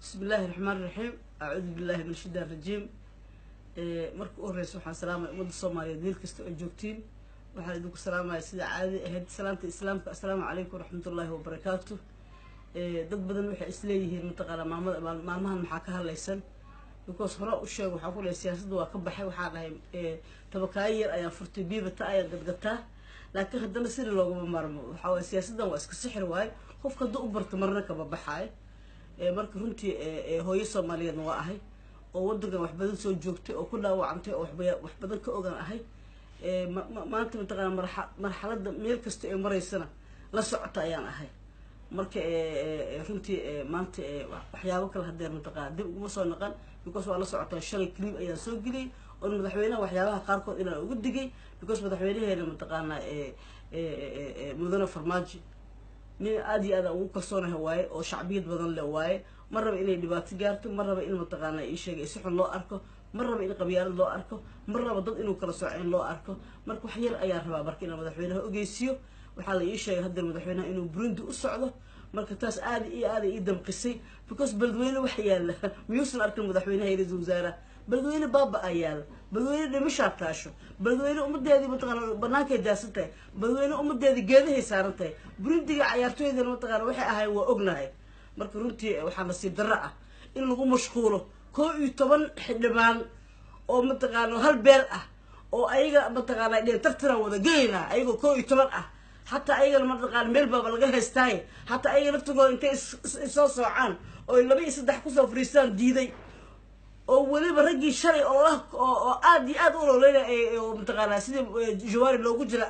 بسم الله الرحمن الرحيم. أعوذ بالله من الشيطان الرجيم. مركو أوريس وحنا سلامة مد الصومالية ديل كستو الجوكتين وحنا دوك سلامة سيد عادي هاد سلامة الإسلام السلام عليكم ورحمة الله وبركاته. dad badan waxay isleeyihiin mataqaana maalmahan maxaa ka hadlaysan because hore u sheeg waxa ku leeyahay siyaasaddu waa ka baxay waxa dhahay tabakaay yar ayaa furtay biibata ayaa gadgataa laakiin haddana si looga maarmo waxa way siyaasaddan waa iska sixir waay qofka dad u barto marna ka baxay marka runtii hooyo Soomaaliyeed waa ahay oo wadanka wax badan soo joogtay oo ku dhaawacantay oo wax badan ka ogaan ahay maanta mataqaana marxaladda meel kasta ee mareysana la socota ayaan ahay marka runtii maanta waxyaabo kala hadeen mataqaana dib ugu soo noqon because waa la socota shalay clip ayaa soo galay oo madaxweynaha waxyaabaha qaar kood inaan ugu digay because madaxweynaheena mataqaana mudane farmaajo nin aad iyo aad ugu kalsoonahay waaye oo shacbiyad badan leh waaye ma raba inay dhibaato gaarto ma raba in mataqaana ay sheegay si xun loo arko ma raba in qabyaalad loo arko ma raba dad inuu kala sooceen loo arko marka wax yar ayaa rabaa marka in madaxweynaha ogeysiyo waxaa la ii sheegay hadda madaxweynaha inuu Burundi u socdo marka taas aad ii damqisay because balweyne wax yaala miyuusan arkin madaxweynaha iyo ra'iisul wasaaraha balweyne baaba ayaal balweyne dhimasha taasho balweyne ummadeedii mataqaana banaanka daasantay balweyne ummadeedii geedahay saarantay Burundiga ciyaartooyda mataqaana waxay ahay waa ognahay marka runtii waxaa nasiib darro ah in lagu mashquulo 11 xildhibaan oo mataqaana hal beel ah oo ayaga mataqaana dheertartana wada geeyna ayagoo 11 ah حتى أيها المنطقة الملبا بالجهستاي حتى أيها نفتقوا إنك إساس عن أو اللي بيصدق كوسا فريستان ديدي أو ولي برجع شري الله أو عادي أدور ولا منطقة سيد جواري لو جرا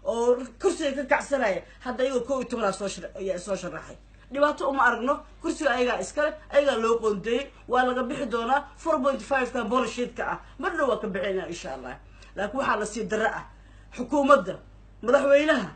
أو كرسي كعسراية حتى أيها كوي تمر سوشر راحي دبعتوا ما أرجنو كرسي أيها إسكال أيها لو قندي ولا بيحدونا 4.5 كان بولشيت كأ مرة وكبعنا إن شاء الله لكن وحنا سيد الرأة حكومة ده madaxweynaha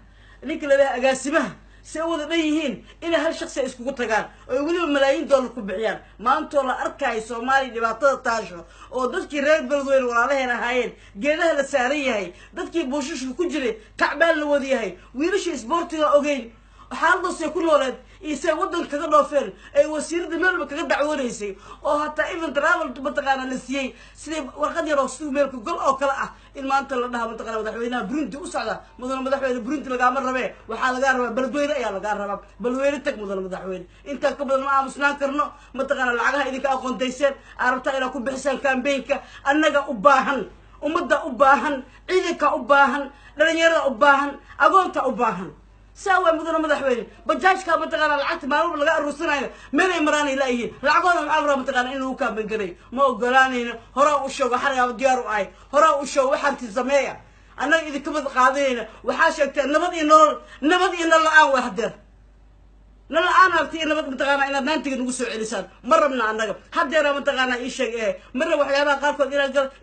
ninka la leeyahay agaasimaha say wada dheeyeen in hal shakhsi isku tagaan oo waliba malaayiin dollar ku bixiyaan maanta la arkay Soomaali dhibaatada taasho oo dadkii reer Beledweyne walaalaheena ahaayeen geedaha la saaran yahay dadkii buushashku ku jiray tacbaan la wada yahay wiilasha isboortiga ogeyn xaaladaas ku nooleed isay wadan kaga dhoofeen ay wasiirada meelba kaga dacwoonaysay oo hatta even travel mataqaana la siiyay sidii warqad yar oo sidoo meelku gol oo kala ah in maanta la dhaha mataqaana madaxweynaha Burundi u socda mudane madaxweynaha Burundi laga rabe waxa laga rabaa Beledweyne ayaa laga rabaa Beledweyne tag mudane madaxweyne inta ka badan ma aamusnaan karno mataqaana lacagaha idinka aqoontayseen arabta ila ku bixisaan campaign-ka annaga u baahan ummadda u baahan ciidanka u baahan dhalinyarada u baahan agoonta u baahan سوى مدن مدحوين بجاج كان متقنا العقد معروف لقى الرسول من إمراني لايه العقود معروف متقنا إنه كان من قري ما قراني هراء وشوا حرق ديارو أي هراء وشوا وحرت الزمية أنا إذا كنت قاعدين وحاشك نبض إن الله عاوه هدر لا أنا أرتي أنا متقنا إن ننتج نقص عليسان مرة من عندنا حد يرى متقنا إيش مرة وحيانا قارك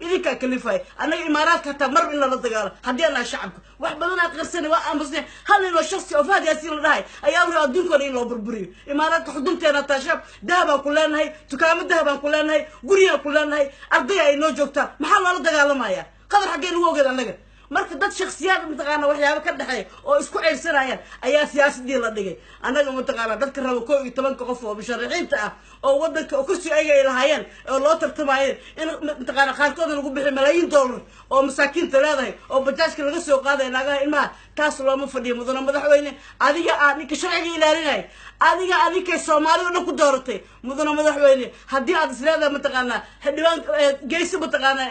إذا كان كلفاي أنا إمارات كتا مرة إلا نتقنا حد يرى شعبك واحد بدنا قرصني وأمسني هل إنه شخص أفاد يصير راي أيام يقدون كلين لو بربري إمارات حدود تنا تشاب ذهبا كلنا هاي تكامل ذهبا كلنا هاي قرية كلنا هاي أرضية إنه جوكتا محل الله تقال ما يا قدر حقين هو كذا لقى marka dad shakhsiyaad mataqaana waxyaabo ka dhaxay oo isku ceyrsanayaan ayaa siyaasadii la dhigay anaga mataqaana dadka rabo 11 qof oo musharaxiinta ah oo wadanka kursi ay lahaayeen oo loo tartamayeen in mataqaana qaarkood lagu bixi malaayiin dollar oo masaakiinta leedahay oo bajaajka laga soo qaaday naagaha ilmaha taas looma fadhiyo mudane madaxweyne adiga ninka sharciga ilaalinay adiga Soomaalidu ku dooratay mudane madaxweyne hadii aad isleedahay mataqaana xildhibaan geesi mataqaana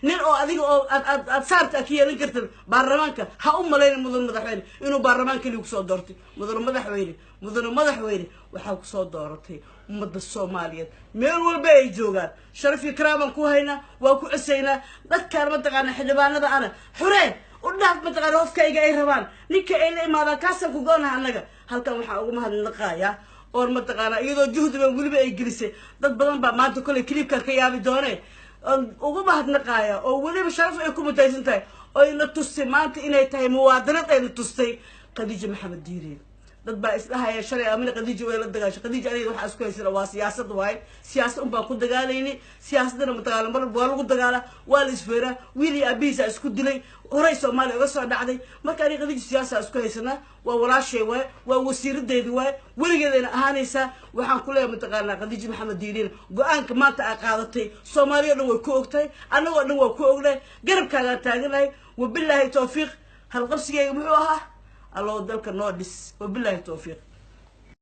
nin oo adiga oo aad saarta ka yeelin kartid baarlamaanka ha u maleyn mudane madaxweyne inuu baarlamaanka liigu soo doortay mudane madaxweyne waxa ku soo dooratay ummadda Soomaaliyeed meel walba ay joogaan sharaf iyo karaam ku hayna waa ku ciseynaa dadka mataqaana xildhibaanada ana xureen وداف متقال هوفكayga ay rabaan ninka ay la imaadaan kaasan ku goonaha anaga halkan waxa ugu mahadnaqaaya oo mataqaana iyadoo juhdiga waliba ay gelisay dad badan baa maanta kale clipka ka yaabi doonay ugu mahadnaqaaya oo waliba sharaf ay ku mutaysantahay oo ina tusay maanta inay tahay muwaadinad ay tusay Khadija Maxamed Diireen dad baa isdhahaya shalay amina qadiija way la dagaashay qadiija aniga waxa isku haysana waa siyaasad waaye siyaasad un baan ku dagaalayni siyaasadana mataqaana mar waa lagu dagaala waa la isfeeraa wiil iyo abihiisa isku dilay horay soomaaliya uga soo dhacday marka aniga qadiija siyaasa isku haysanaa waa walaashay waaye waa wasiiradeedi waaye weligeedayna ahaanaysaa waxaan ku leeyahay mataqaana qadiija maxamed diiriin go-aanka maanta aa qaadatay soomaaliya dhan way ku ogtahay annagoo dhan waa ku ognahay garabkaagaa taaganahay wabilaahi tawfiiq halqabsigeyga muxuu ahaa الله دلك نودس وبالله التوفيق.